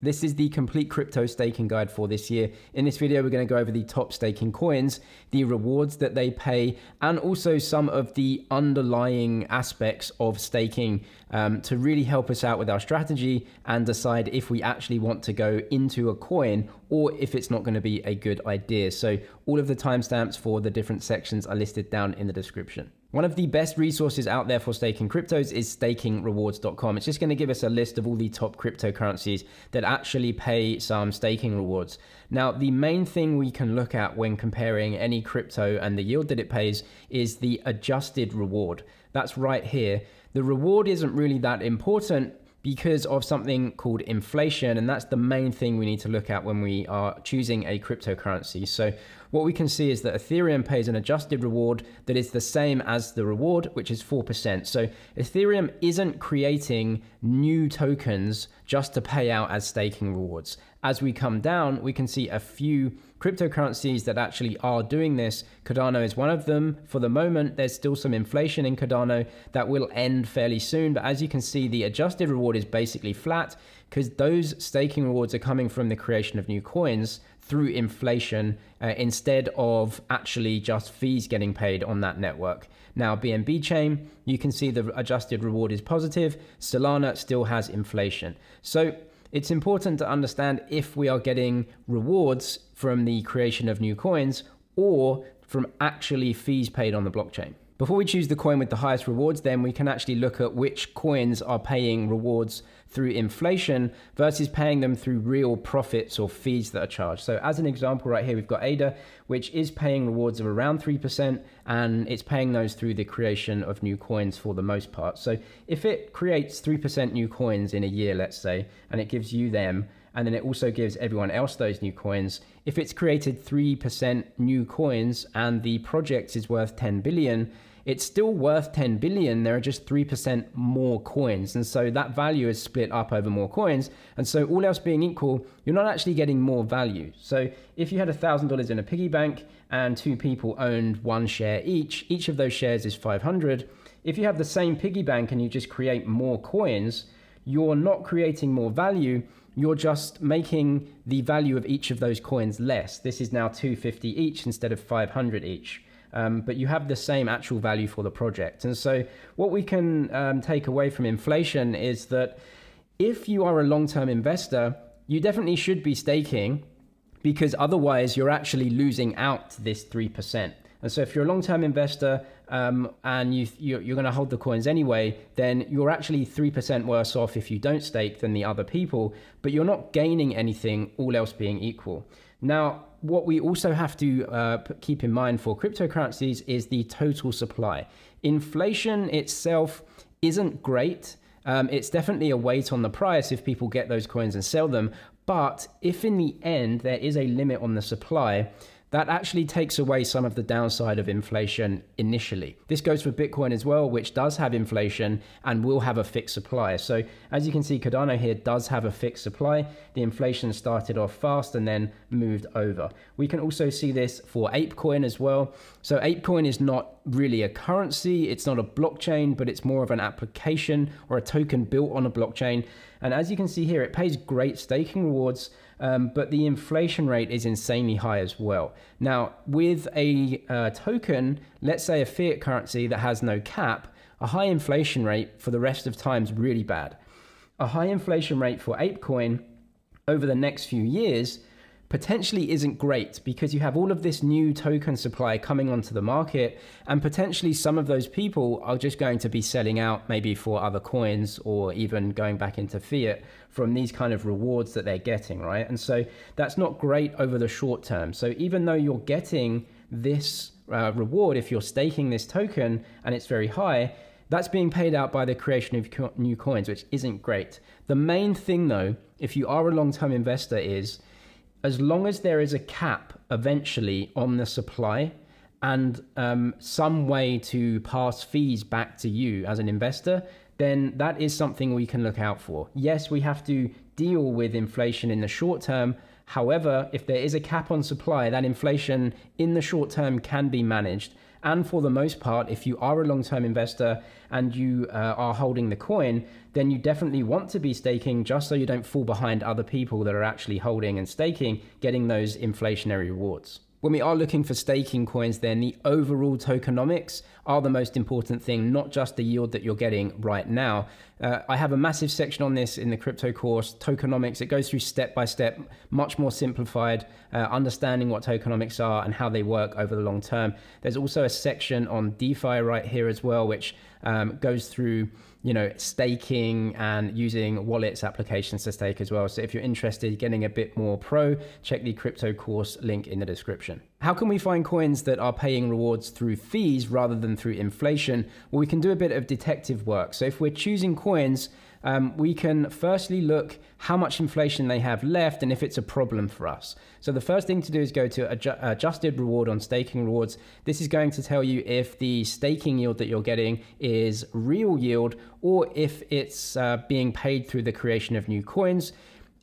This is the complete crypto staking guide for this year. In this video, we're going to go over the top staking coins, the rewards that they pay, and also some of the underlying aspects of staking to really help us out with our strategy and decide if we actually want to go into a coin or if it's not going to be a good idea. So all of the timestamps for the different sections are listed down in the description. One of the best resources out there for staking cryptos is stakingrewards.com. It's just going to give us a list of all the top cryptocurrencies that actually pay some staking rewards. Now, the main thing we can look at when comparing any crypto and the yield that it pays is the adjusted reward. That's right here. The reward isn't really that important because of something called inflation, and that's the main thing we need to look at when we are choosing a cryptocurrency. So what we can see is that Ethereum pays an adjusted reward that is the same as the reward, which is 4%. So Ethereum isn't creating new tokens just to pay out as staking rewards. As we come down, we can see a few cryptocurrencies that actually are doing this. Cardano is one of them. For the moment, there's still some inflation in Cardano that will end fairly soon. But as you can see, the adjusted reward is basically flat because those staking rewards are coming from the creation of new coins through inflation instead of actually just fees getting paid on that network. Now, BNB chain, you can see the adjusted reward is positive. Solana still has inflation. So it's important to understand if we are getting rewards from the creation of new coins or from actually fees paid on the blockchain. Before we choose the coin with the highest rewards, then we can actually look at which coins are paying rewards through inflation versus paying them through real profits or fees that are charged. So as an example right here, we've got ADA, which is paying rewards of around 3%, and it's paying those through the creation of new coins for the most part. So if it creates 3% new coins in a year, let's say, and it gives you them, and then it also gives everyone else those new coins, if it's created 3% new coins and the project is worth 10 billion, it's still worth 10 billion. There are just 3% more coins. And so that value is split up over more coins. And so all else being equal, you're not actually getting more value. So if you had $1,000 in a piggy bank and two people owned one share each of those shares is 500. If you have the same piggy bank and you just create more coins, you're not creating more value. You're just making the value of each of those coins less. This is now 250 each instead of 500 each. But you have the same actual value for the project. And so what we can take away from inflation is that if you are a long-term investor, you definitely should be staking because otherwise you're actually losing out this 3%. And so if you're a long-term investor and you're going to hold the coins anyway, then you're actually 3% worse off if you don't stake than the other people, but you're not gaining anything, all else being equal. Now, what we also have to keep in mind for cryptocurrencies is the total supply. Inflation itself isn't great. It's definitely a weight on the price if people get those coins and sell them. But if in the end there is a limit on the supply, that actually takes away some of the downside of inflation initially. This goes for Bitcoin as well, which does have inflation and will have a fixed supply. So as you can see, Cardano here does have a fixed supply. The inflation started off fast and then moved over. We can also see this for ApeCoin as well. So ApeCoin is not really a currency. It's not a blockchain, but it's more of an application or a token built on a blockchain. And as you can see here, it pays great staking rewards, but the inflation rate is insanely high as well. Now, with a token, let's say a fiat currency that has no cap, a high inflation rate for the rest of time is really bad. A high inflation rate for ApeCoin over the next few years potentially isn't great because you have all of this new token supply coming onto the market, and potentially some of those people are just going to be selling out maybe for other coins or even going back into fiat from these kind of rewards that they're getting, right? And so that's not great over the short term. So even though you're getting this reward, if you're staking this token and it's very high, that's being paid out by the creation of new coins, which isn't great. The main thing though, if you are a long-term investor, is as long as there is a cap eventually on the supply and some way to pass fees back to you as an investor, then that is something we can look out for. Yes, we have to deal with inflation in the short term. However, if there is a cap on supply, that inflation in the short term can be managed. And for the most part, if you are a long-term investor and you are holding the coin, then you definitely want to be staking just so you don't fall behind other people that are actually holding and staking, getting those inflationary rewards. When we are looking for staking coins, then the overall tokenomics are the most important thing, not just the yield that you're getting right now. I have a massive section on this in the crypto course, tokenomics. It goes through step by step, much more simplified, understanding what tokenomics are and how they work over the long term. There's also a section on DeFi right here as well, which goes through staking and using wallets applications to stake as well. So if you're interested in getting a bit more pro, check the crypto course link in the description. How can we find coins that are paying rewards through fees rather than through inflation? Well, we can do a bit of detective work. So if we're choosing coins, we can firstly look how much inflation they have left and if it's a problem for us. So the first thing to do is go to adjusted reward on staking rewards. This is going to tell you if the staking yield that you're getting is real yield or if it's being paid through the creation of new coins.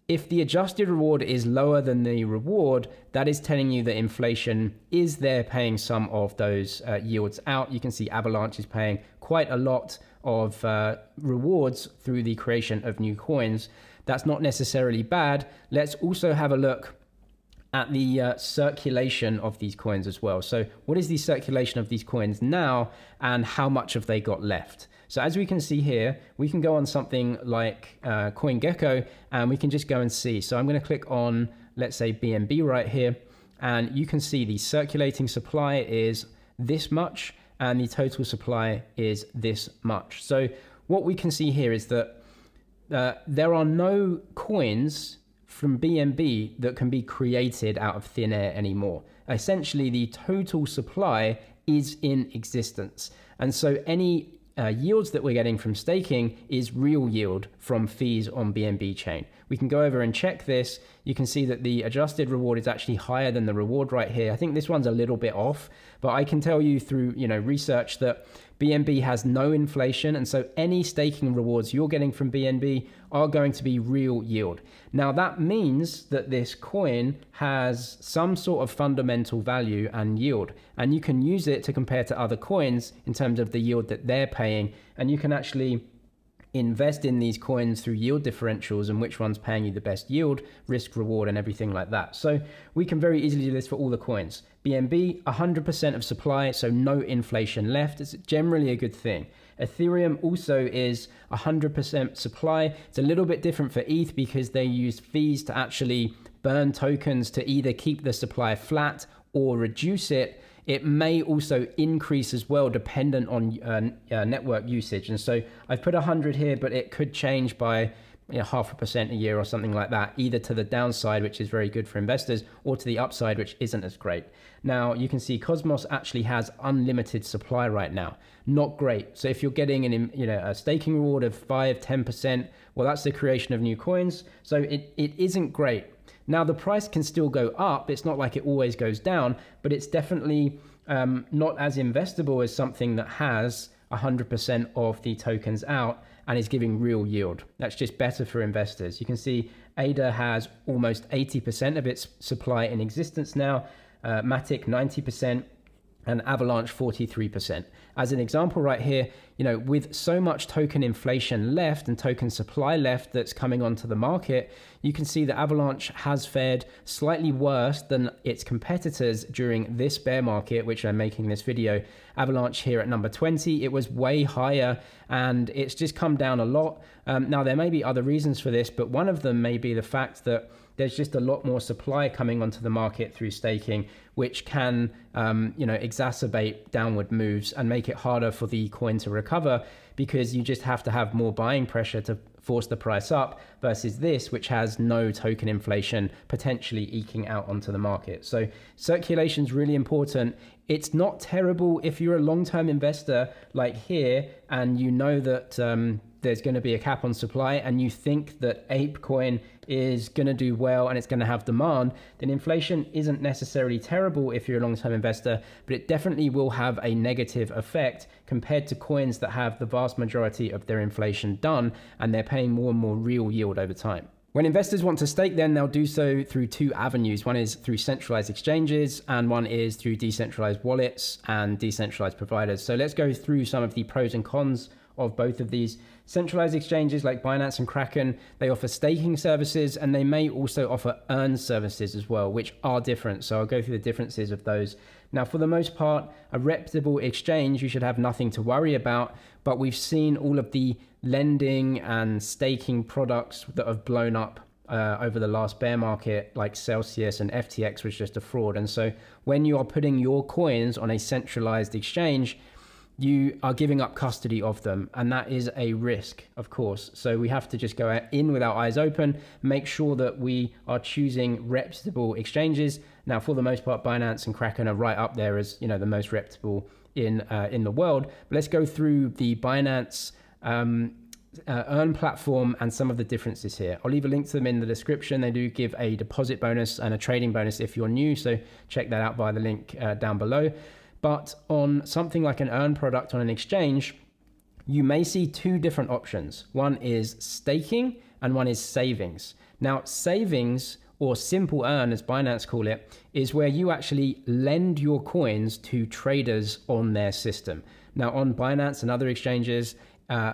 If the adjusted reward is lower than the reward, that is telling you that inflation is there paying some of those yields out. You can see Avalanche is paying quite a lot of rewards through the creation of new coins. That's not necessarily bad. Let's also have a look at the circulation of these coins as well. So what is the circulation of these coins now and how much have they got left? So as we can see here, we can go on something like CoinGecko and we can just go and see. So I'm going to click on, let's say BNB right here, and you can see the circulating supply is this much and the total supply is this much. So what we can see here is that there are no coins from BNB that can be created out of thin air anymore. Essentially, the total supply is in existence. And so any yields that we're getting from staking is real yield from fees on BNB chain. We can go over and check this. You can see that the adjusted reward is actually higher than the reward right here. I think this one's a little bit off, but I can tell you through research that BNB has no inflation, and so any staking rewards you're getting from BNB are going to be real yield. Now that means that this coin has some sort of fundamental value and yield, and you can use it to compare to other coins in terms of the yield that they're paying, and you can actually invest in these coins through yield differentials and which one's paying you the best yield, risk, reward, and everything like that. So we can very easily do this for all the coins. BNB, 100% of supply, so no inflation left. It's generally a good thing. Ethereum also is 100% supply. It's a little bit different for ETH because they use fees to actually burn tokens to either keep the supply flat or reduce it. It may also increase as well, dependent on network usage. And so I've put 100 here, but it could change by 0.5% a year or something like that, either to the downside, which is very good for investors, or to the upside, which isn't as great. Now, you can see Cosmos actually has unlimited supply right now. Not great. So if you're getting a staking reward of 5-10%, well, that's the creation of new coins. So it isn't great. Now, the price can still go up. It's not like it always goes down, but it's definitely not as investable as something that has 100% of the tokens out and is giving real yield. That's just better for investors. You can see ADA has almost 80% of its supply in existence now, Matic 90%, and Avalanche 43%. As an example right here, with so much token inflation left and token supply left that's coming onto the market, you can see that Avalanche has fared slightly worse than its competitors during this bear market, which I'm making this video. Avalanche here at number 20, it was way higher and it's just come down a lot. Now, there may be other reasons for this, but one of them may be the fact that there's just a lot more supply coming onto the market through staking, which can, exacerbate downward moves and make it harder for the coin to recover because you just have to have more buying pressure to force the price up versus this, which has no token inflation potentially eking out onto the market. So circulation is really important. It's not terrible if you're a long-term investor like here and you know that there's going to be a cap on supply and you think that ApeCoin is going to do well and it's going to have demand, then inflation isn't necessarily terrible if you're a long-term investor, but it definitely will have a negative effect compared to coins that have the vast majority of their inflation done and they're paying more and more real yield over time. When investors want to stake, then they'll do so through two avenues. One is through centralized exchanges, and one is through decentralized wallets and decentralized providers. So let's go through some of the pros and cons of both of these. Centralized exchanges like Binance and Kraken, they offer staking services, and they may also offer earn services as well, which are different. So I'll go through the differences of those. Now, for the most part, a reputable exchange, you should have nothing to worry about, but we've seen all of the lending and staking products that have blown up over the last bear market, like Celsius and FTX was just a fraud. And so when you are putting your coins on a centralized exchange, you are giving up custody of them, and that is a risk, of course. So we have to just go in with our eyes open, make sure that we are choosing reputable exchanges. Now, for the most part, Binance and Kraken are right up there as, you know, the most reputable in the world. But let's go through the Binance Earn platform and some of the differences here. I'll leave a link to them in the description. They do give a deposit bonus and a trading bonus if you're new, so check that out via the link down below. But on something like an Earn product on an exchange, you may see two different options. One is staking and one is savings. Now, savings, or simple earn as Binance call it, is where you actually lend your coins to traders on their system. Now, on Binance and other exchanges,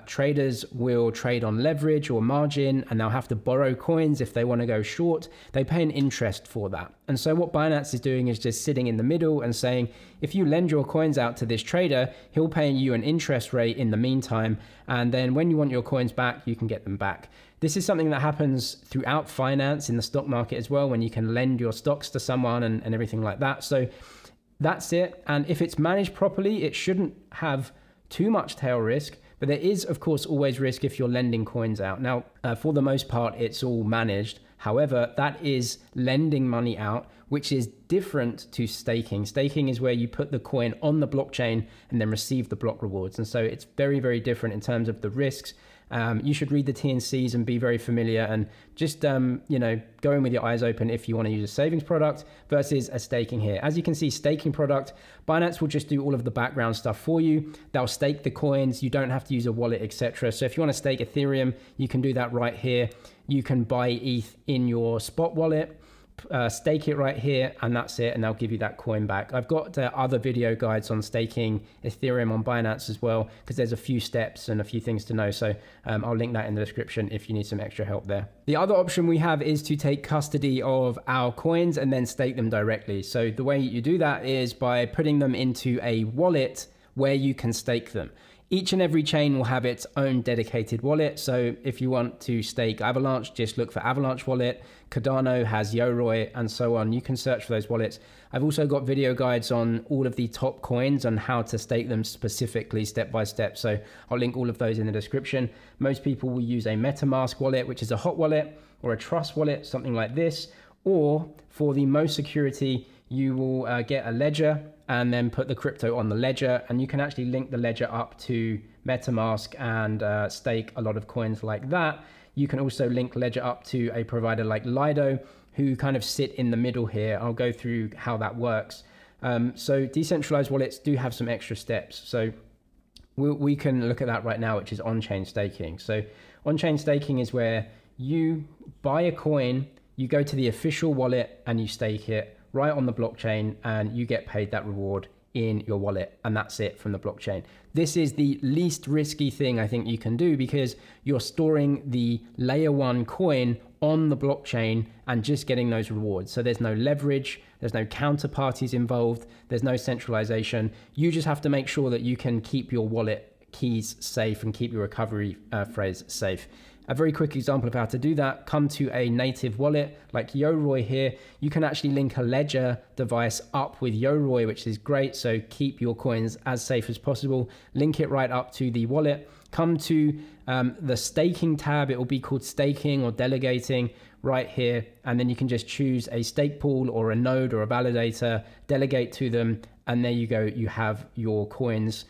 traders will trade on leverage or margin, and they'll have to borrow coins if they want to go short. They pay an interest for that. And so what Binance is doing is just sitting in the middle and saying, if you lend your coins out to this trader, he'll pay you an interest rate in the meantime. And then when you want your coins back, you can get them back. This is something that happens throughout finance in the stock market as well, when you can lend your stocks to someone and everything like that. So that's it. And if it's managed properly, it shouldn't have too much tail risk. But there is, of course, always risk if you're lending coins out. Now, for the most part, it's all managed. However, that is lending money out, which is different to staking. Staking is where you put the coin on the blockchain and then receive the block rewards. And so it's very, very different in terms of the risks. You should read the T&Cs and be very familiar, and just go in with your eyes open if you want to use a savings product versus a staking here. As you can see, staking product, Binance will just do all of the background stuff for you. They'll stake the coins. You don't have to use a wallet, etc. So if you want to stake Ethereum, you can do that right here. You can buy ETH in your spot wallet, stake it right here, and that's it, and they'll give you that coin back. I've got other video guides on staking Ethereum on Binance as well, because there's a few steps and a few things to know. So I'll link that in the description if you need some extra help there. The other option we have is to take custody of our coins and then stake them directly. So the way you do that is by putting them into a wallet where you can stake them. Each and every chain will have its own dedicated wallet. So if you want to stake Avalanche, just look for Avalanche wallet. Cardano has Yoroi and so on. You can search for those wallets. I've also got video guides on all of the top coins and how to stake them specifically step by step. So I'll link all of those in the description. Most people will use a MetaMask wallet, which is a hot wallet, or a Trust wallet, something like this. Or for the most security, you will get a ledger and then put the crypto on the ledger, and you can actually link the ledger up to MetaMask and stake a lot of coins like that. You can also link ledger up to a provider like Lido, who kind of sit in the middle here. I'll go through how that works. So decentralized wallets do have some extra steps. So we can look at that right now, which is on-chain staking. So on-chain staking is where you buy a coin, you go to the official wallet and you stake it right on the blockchain, and you get paid that reward in your wallet, and that's it from the blockchain. This is the least risky thing I think you can do, because you're storing the layer 1 coin on the blockchain and just getting those rewards. So there's no leverage, there's no counterparties involved, there's no centralization. You just have to make sure that you can keep your wallet keys safe and keep your recovery phrase safe. A very quick example of how to do that, come to a native wallet like Yoroi here. You can actually link a ledger device up with Yoroi, which is great. So keep your coins as safe as possible. Link it right up to the wallet. Come to the staking tab. It will be called staking or delegating right here. And then you can just choose a stake pool or a node or a validator, delegate to them. And there you go. You have your coins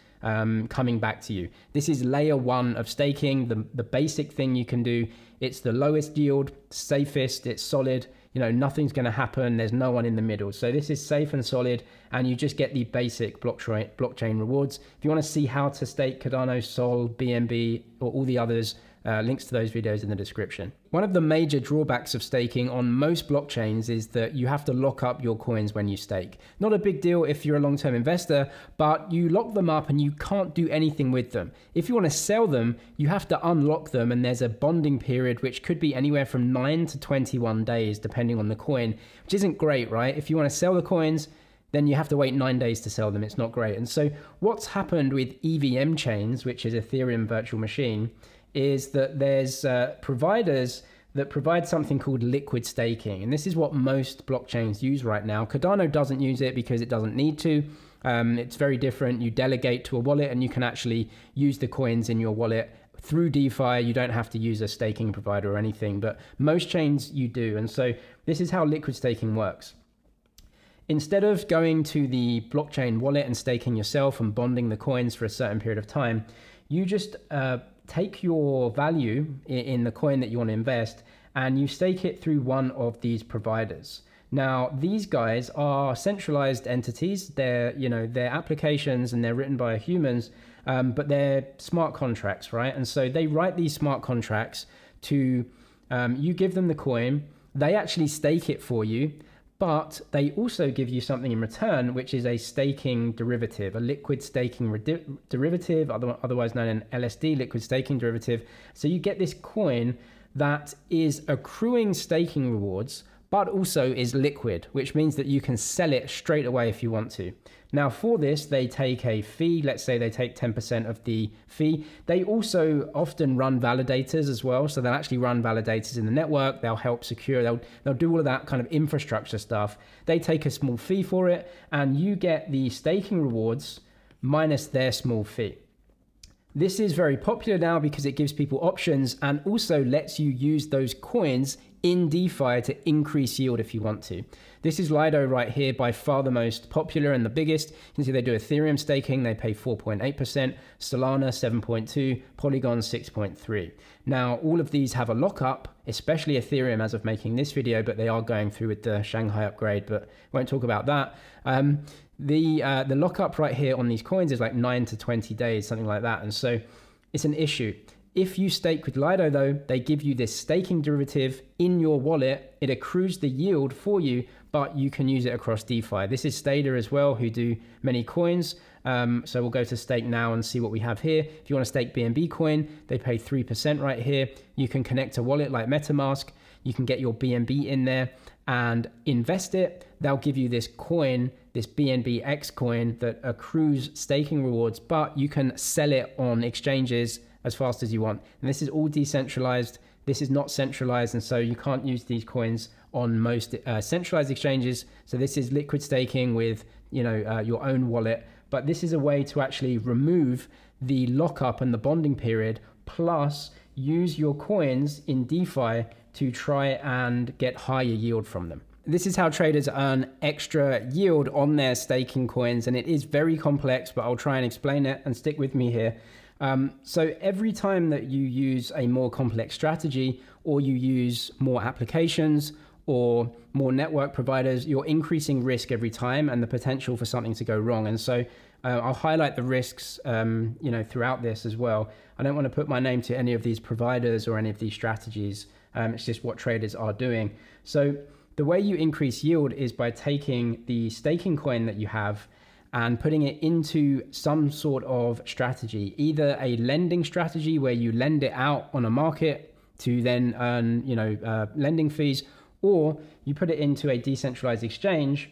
coming back to you. This is layer 1 of staking, the basic thing you can do. It's the lowest yield, safest, it's solid, nothing's going to happen, there's no one in the middle. So this is safe and solid, and you just get the basic blockchain rewards. If you want to see how to stake Cardano, Sol, BNB, or all the others, Links to those videos in the description. One of the major drawbacks of staking on most blockchains is that you have to lock up your coins when you stake. Not a big deal if you're a long-term investor, but you lock them up and you can't do anything with them. If you want to sell them, you have to unlock them, and there's a bonding period which could be anywhere from 9 to 21 days depending on the coin, which isn't great, right? If you want to sell the coins, then you have to wait 9 days to sell them. It's not great. And so what's happened with EVM chains, which is Ethereum virtual machine, is that there's providers that provide something called liquid staking. And this is what most blockchains use right now. Cardano doesn't use it because it doesn't need to. It's very different. You delegate to a wallet and you can actually use the coins in your wallet through DeFi. You don't have to use a staking provider or anything, but most chains you do. And so this is how liquid staking works. Instead of going to the blockchain wallet and staking yourself and bonding the coins for a certain period of time, you just take your value in the coin that you want to invest and you stake it through one of these providers. Now, these guys are centralized entities. They're applications and they're written by humans, but they're smart contracts, right? And so they write these smart contracts to, you give them the coin, they actually stake it for you, but they also give you something in return, which is a staking derivative, a liquid staking derivative, otherwise known as LSD, liquid staking derivative. So you get this coin that is accruing staking rewards, but also is liquid, which means that you can sell it straight away if you want to. Now for this, they take a fee. Let's say they take 10% of the fee. They also often run validators as well. So they'll actually run validators in the network. They'll help secure, they'll do all of that kind of infrastructure stuff. They take a small fee for it and you get the staking rewards minus their small fee. This is very popular now because it gives people options and also lets you use those coins in DeFi to increase yield if you want to. This is Lido right here, by far the most popular and the biggest. You can see they do Ethereum staking, they pay 4.8%, Solana 7.2%, Polygon 6.3%. Now, all of these have a lockup, especially Ethereum as of making this video, but they are going through with the Shanghai upgrade, but won't talk about that. The lockup right here on these coins is like 9 to 20 days, something like that. And so it's an issue. If you stake with Lido though, they give you this staking derivative in your wallet. It accrues the yield for you, but you can use it across DeFi. This is Stader as well, who do many coins. So we'll go to stake now and see what we have here. If you want to stake BNB coin, they pay 3% right here. You can connect a wallet like MetaMask. You can get your BNB in there and invest it. They'll give you this coin, this BNB X coin that accrues staking rewards, but you can sell it on exchanges as fast as you want. And this is all decentralized. This is not centralized. And so you can't use these coins on most centralized exchanges. So this is liquid staking with, your own wallet. But this is a way to actually remove the lockup and the bonding period, plus use your coins in DeFi to try and get higher yield from them. This is how traders earn extra yield on their staking coins. And it is very complex, but I'll try and explain it, and stick with me here. So every time that you use a more complex strategy, or you use more applications or more network providers, you're increasing risk every time and the potential for something to go wrong. And so I'll highlight the risks, throughout this as well. I don't want to put my name to any of these providers or any of these strategies. It's just what traders are doing. So the way you increase yield is by taking the staking coin that you have and putting it into some sort of strategy, either a lending strategy where you lend it out on a market to then earn, lending fees, or you put it into a decentralized exchange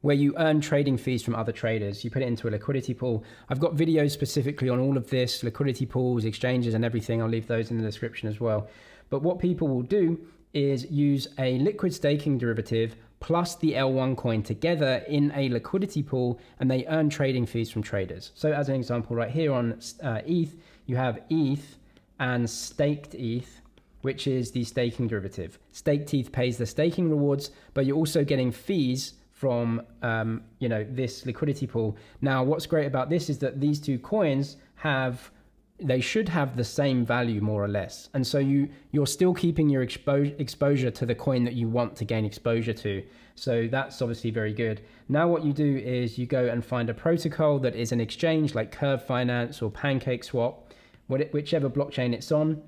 where you earn trading fees from other traders. You put it into a liquidity pool. I've got videos specifically on all of this, liquidity pools, exchanges, and everything. I'll leave those in the description as well. But what people will do is use a liquid staking derivative plus the L1 coin together in a liquidity pool, and they earn trading fees from traders. So as an example right here on ETH, you have ETH and staked ETH, which is the staking derivative. Staked ETH pays the staking rewards, but you're also getting fees from this liquidity pool. Now, what's great about this is that these two coins they should have the same value more or less. And so you're still keeping your exposure to the coin that you want to gain exposure to. So that's obviously very good. Now what you do is you go and find a protocol that is an exchange like Curve Finance or PancakeSwap, whichever blockchain it's on.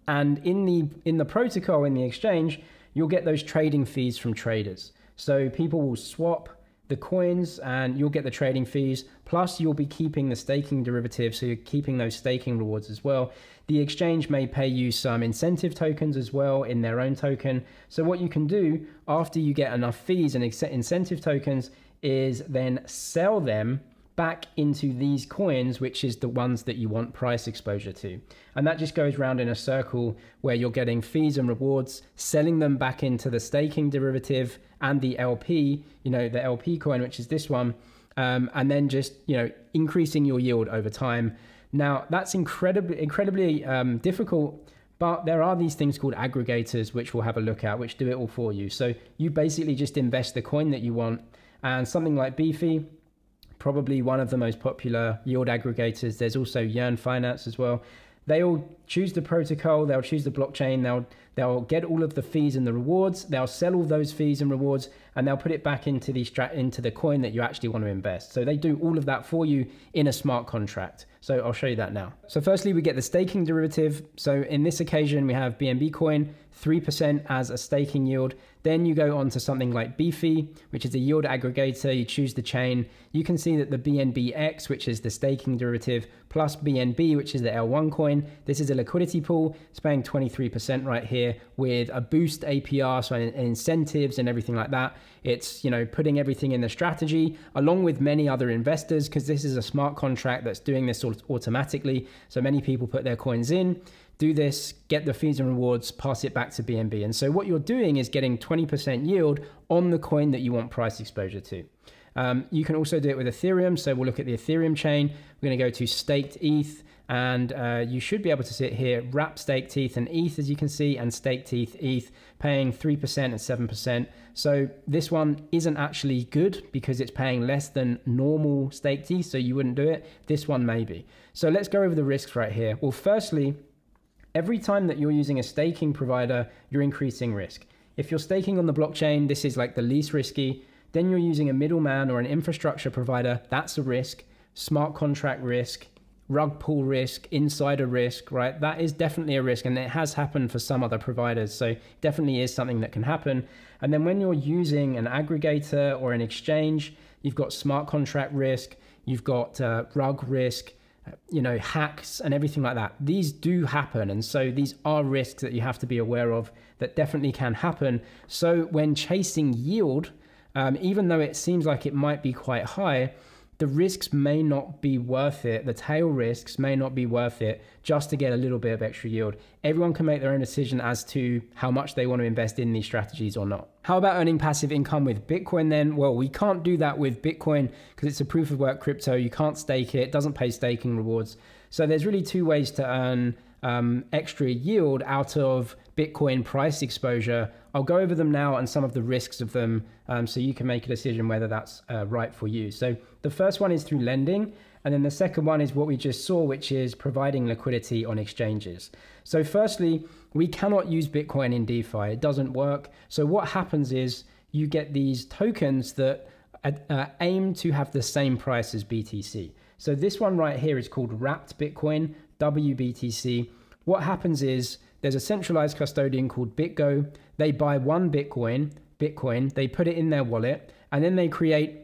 And in the protocol, in the exchange, you'll get those trading fees from traders. So people will swap the coins and you'll get the trading fees, plus you'll be keeping the staking derivative, so you're keeping those staking rewards as well. The exchange may pay you some incentive tokens as well in their own token. So what you can do after you get enough fees and incentive tokens is then sell them back into these coins, which is the ones that you want price exposure to. And that just goes round in a circle where you're getting fees and rewards, selling them back into the staking derivative and the LP, the LP coin, which is this one, and then just, increasing your yield over time. Now, that's incredibly difficult, but there are these things called aggregators, which we'll have a look at, which do it all for you. So you basically just invest the coin that you want, and something like Beefy, probably one of the most popular yield aggregators. There's also Yearn Finance as well. They'll choose the protocol, they'll choose the blockchain, they'll get all of the fees and the rewards, they'll sell all those fees and rewards, and they'll put it back into the coin that you actually want to invest. So they do all of that for you in a smart contract. So I'll show you that now. So firstly, we get the staking derivative. So in this occasion, we have BNB coin, 3% as a staking yield. Then you go on to something like Beefy, which is a yield aggregator. You choose the chain. You can see that the BNBX, which is the staking derivative, plus BNB, which is the L1 coin. This is a liquidity pool. It's paying 23% right here with a boost APR, so incentives and everything like that. It's, putting everything in the strategy along with many other investors, because this is a smart contract that's doing this sort of automatically. So many people put their coins in, do this, get the fees and rewards, pass it back to BNB. And so what you're doing is getting 20% yield on the coin that you want price exposure to. You can also do it with Ethereum. So we'll look at the Ethereum chain. We're going to go to staked ETH, and you should be able to see it here, wrapped staked ETH and ETH, as you can see, and staked ETH, paying 3% and 7%. So this one isn't actually good because it's paying less than normal staked ETH, so you wouldn't do it. This one maybe. So let's go over the risks right here. Well, firstly, every time that you're using a staking provider, you're increasing risk. If you're staking on the blockchain, this is like the least risky. Then you're using a middleman or an infrastructure provider, that's a risk. Smart contract risk, rug pull risk, insider risk, right? That is definitely a risk, and it has happened for some other providers. So definitely is something that can happen. And then when you're using an aggregator or an exchange, you've got smart contract risk, you've got rug risk, hacks and everything like that. These do happen. And so these are risks that you have to be aware of that definitely can happen. So when chasing yield, even though it seems like it might be quite high, the risks may not be worth it. The tail risks may not be worth it just to get a little bit of extra yield. Everyone can make their own decision as to how much they want to invest in these strategies or not. How about earning passive income with Bitcoin then? Well, we can't do that with Bitcoin because it's a proof of work crypto. You can't stake it. It doesn't pay staking rewards. So there's really two ways to earn extra yield out of Bitcoin price exposure. I'll go over them now and some of the risks of them so you can make a decision whether that's right for you. So the first one is through lending, and then the second one is what we just saw, which is providing liquidity on exchanges. So firstly, we cannot use Bitcoin in DeFi. It doesn't work. So what happens is you get these tokens that aim to have the same price as BTC. So this one right here is called wrapped Bitcoin, WBTC. What happens is there's a centralized custodian called BitGo. They buy one Bitcoin, they put it in their wallet, and then they create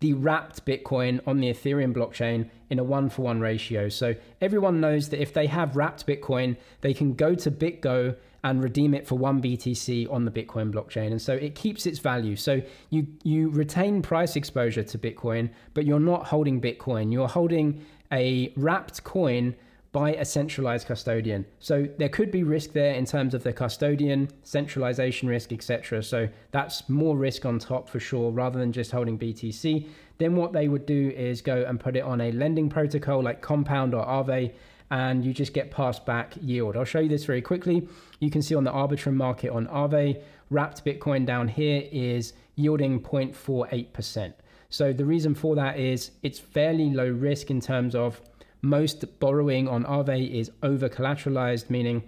the wrapped Bitcoin on the Ethereum blockchain in a 1-for-1 ratio. So everyone knows that if they have wrapped Bitcoin, they can go to BitGo and redeem it for 1 BTC on the Bitcoin blockchain. And so it keeps its value. So you retain price exposure to Bitcoin, but you're not holding Bitcoin. You're holding a wrapped coin by a centralized custodian. So there could be risk there in terms of the custodian, centralization risk, etc. So that's more risk on top for sure, rather than just holding BTC. Then what they would do is go and put it on a lending protocol like Compound or Aave, and you just get passed back yield. I'll show you this very quickly. You can see on the Arbitrum market on Aave, wrapped Bitcoin down here is yielding 0.48%. So the reason for that is it's fairly low risk in terms of most borrowing on Aave is over collateralized, meaning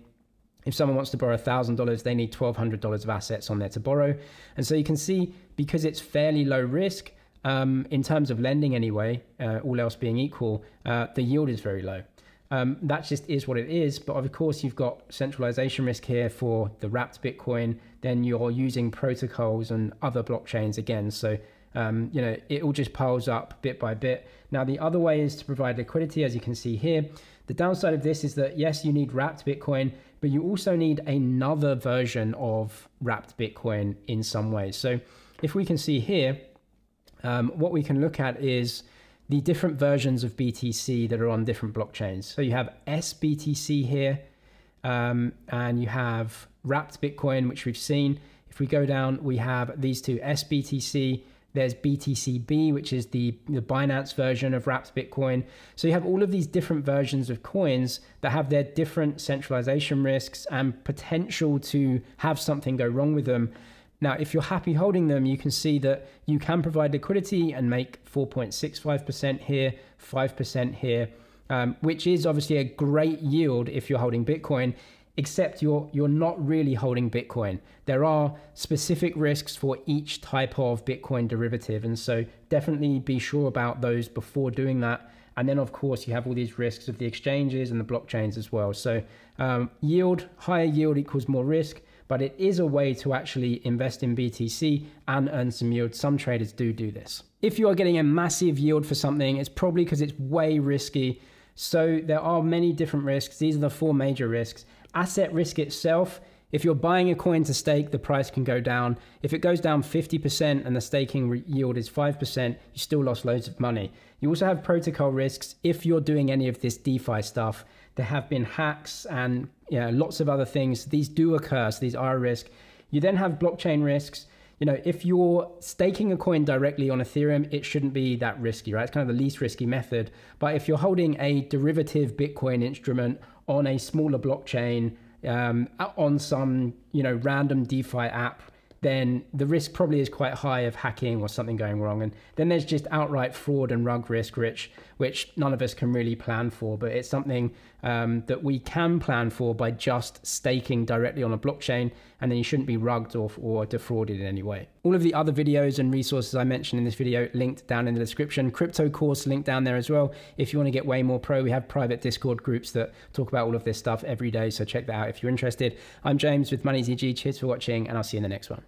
if someone wants to borrow $1,000, they need $1,200 of assets on there to borrow. And so you can see, because it's fairly low risk, in terms of lending anyway, all else being equal, the yield is very low. That just is what it is. But of course, you've got centralization risk here for the wrapped Bitcoin. Then you're using protocols and other blockchains again. So, it all just piles up bit by bit. Now, the other way is to provide liquidity, as you can see here. The downside of this is that, yes, you need wrapped Bitcoin, but you also need another version of wrapped Bitcoin in some ways. So if we can see here, what we can look at is the different versions of BTC that are on different blockchains. So you have SBTC here, and you have wrapped Bitcoin, which we've seen. If we go down, we have these two, SBTC. There's BTCB, which is the Binance version of wrapped Bitcoin. So you have all of these different versions of coins that have their different centralization risks and potential to have something go wrong with them. Now, if you're happy holding them, you can see that you can provide liquidity and make 4.65% here, 5% here, which is obviously a great yield if you're holding Bitcoin. Except you're not really holding Bitcoin. There are specific risks for each type of Bitcoin derivative. And so definitely be sure about those before doing that. And then, of course, you have all these risks of the exchanges and the blockchains as well. So higher yield equals more risk, but it is a way to actually invest in BTC and earn some yield. Some traders do this. If you are getting a massive yield for something, it's probably because it's way risky. So there are many different risks. These are the 4 major risks. Asset risk itself, if you're buying a coin to stake, the price can go down. If it goes down 50% and the staking yield is 5%, you still lost loads of money. You also have protocol risks. If you're doing any of this DeFi stuff, there have been hacks and lots of other things. These do occur, so these are a risk. You then have blockchain risks. If you're staking a coin directly on Ethereum, it shouldn't be that risky, right? It's kind of the least risky method. But if you're holding a derivative Bitcoin instrument on a smaller blockchain, on some, random DeFi app, then the risk probably is quite high of hacking or something going wrong. And then there's just outright fraud and rug risk, which none of us can really plan for, but it's something that we can plan for by just staking directly on a blockchain, and then you shouldn't be rugged or defrauded in any way. All of the other videos and resources I mentioned in this video linked down in the description. Crypto course linked down there as well. If you want to get way more pro, we have private Discord groups that talk about all of this stuff every day, so check that out if you're interested. I'm James with MoneyZG. Cheers for watching, and I'll see you in the next one.